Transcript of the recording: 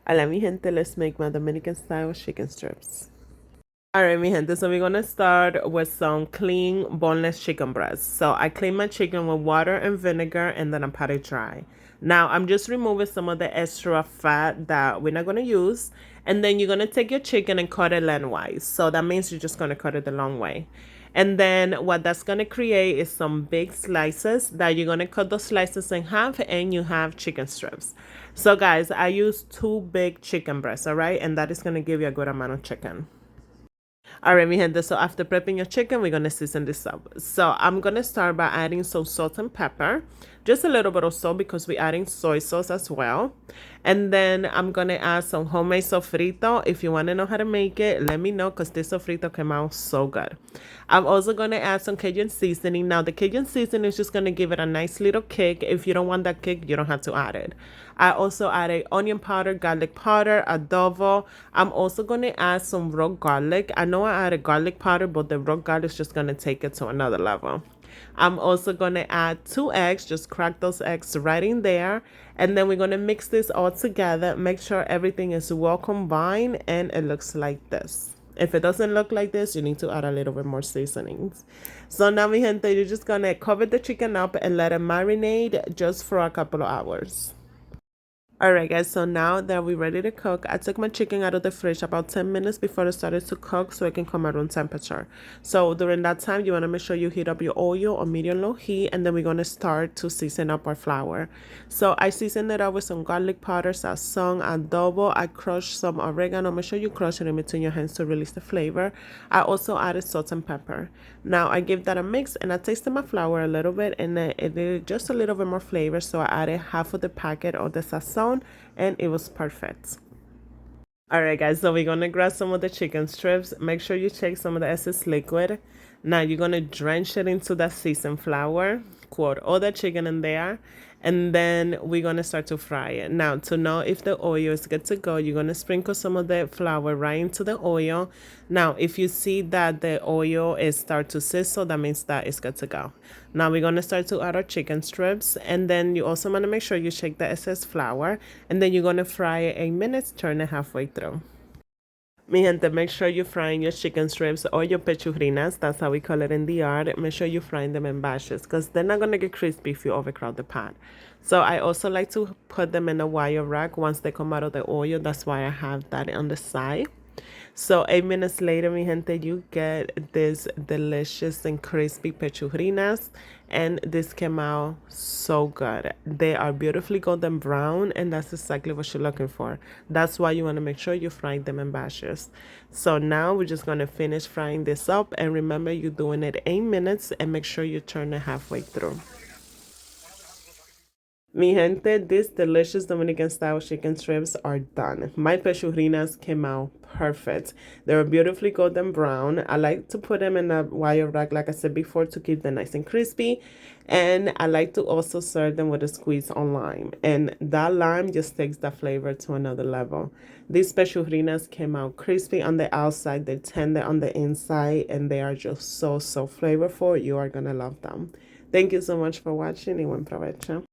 Hola mi gente, let's make my Dominican style chicken strips. Alright mi gente, so we're gonna start with some clean boneless chicken breasts. So I clean my chicken with water and vinegar and then I pat it dry. Now I'm just removing some of the extra fat that we're not gonna use. And then you're gonna take your chicken and cut it lengthwise. So that means you're just gonna cut it the long way. And then what that's gonna create is some big slices that you're gonna cut those slices in half and you have chicken strips. So guys, I use 2 big chicken breasts, all right? And that is gonna give you a good amount of chicken. All right, mi gente, so after prepping your chicken, we're gonna season this up. So I'm gonna start by adding some salt and pepper, just a little bit of salt because we're adding soy sauce as well. And then I'm gonna add some homemade sofrito. If you wanna know how to make it, let me know because this sofrito came out so good. I'm also gonna add some Cajun seasoning. Now the Cajun seasoning is just gonna give it a nice little kick. If you don't want that kick, you don't have to add it. I also added onion powder, garlic powder, adobo. I'm also gonna add some raw garlic. I know I added garlic powder, but the raw garlic is just gonna take it to another level. I'm also gonna add 2 eggs, just crack those eggs right in there. And then we're gonna mix this all together. Make sure everything is well combined and it looks like this. If it doesn't look like this, you need to add a little bit more seasonings. So now, mi gente, you're just gonna cover the chicken up and let it marinate just for a couple of hours. Alright guys, so now that we're ready to cook, I took my chicken out of the fridge about 10 minutes before it started to cook so it can come at room temperature. So during that time, you want to make sure you heat up your oil on medium-low heat, and then we're going to start to season up our flour. So I seasoned it up with some garlic powder, sazon, adobo. I crushed some oregano. Make sure you crush it in between your hands to release the flavor. I also added salt and pepper. Now I give that a mix and I tasted my flour a little bit and it did just a little bit more flavor, so I added half of the packet of the sazon and it was perfect. Alright guys, so we're gonna grab some of the chicken strips. Make sure you check some of the excess liquid. Now you're gonna drench it into that seasoned flour, quote all the chicken in there, and then we're gonna start to fry it. Now to know if the oil is good to go, you're gonna sprinkle some of the flour right into the oil. Now if you see that the oil is start to sizzle, that means that it's good to go. Now we're gonna start to add our chicken strips, and then you also wanna make sure you shake the excess flour, and then you're gonna fry it 8 minutes, turn it halfway through. Mi gente, make sure you're frying your chicken strips or your pechurinas. That's how we call it in the yard. Make sure you're frying them in batches because they're not going to get crispy if you overcrowd the pot. So I also like to put them in a wire rack once they come out of the oil. That's why I have that on the side. So 8 minutes later, mi gente, you get this delicious and crispy pechurinas, and this came out so good. They are beautifully golden brown, and that's exactly what you're looking for. That's why you want to make sure you fry them in batches. So now we're just going to finish frying this up, and remember you're doing it 8 minutes and make sure you turn it halfway through. Mi gente, these delicious Dominican style chicken strips are done. My pechurinas came out perfect. They were beautifully golden brown. I like to put them in a wire rack, like I said before, to keep them nice and crispy. And I like to also serve them with a squeeze on lime. And that lime just takes the flavor to another level. These pechurinas came out crispy on the outside, they're tender on the inside, and they are just so flavorful. You are gonna love them. Thank you so much for watching y buen provecho.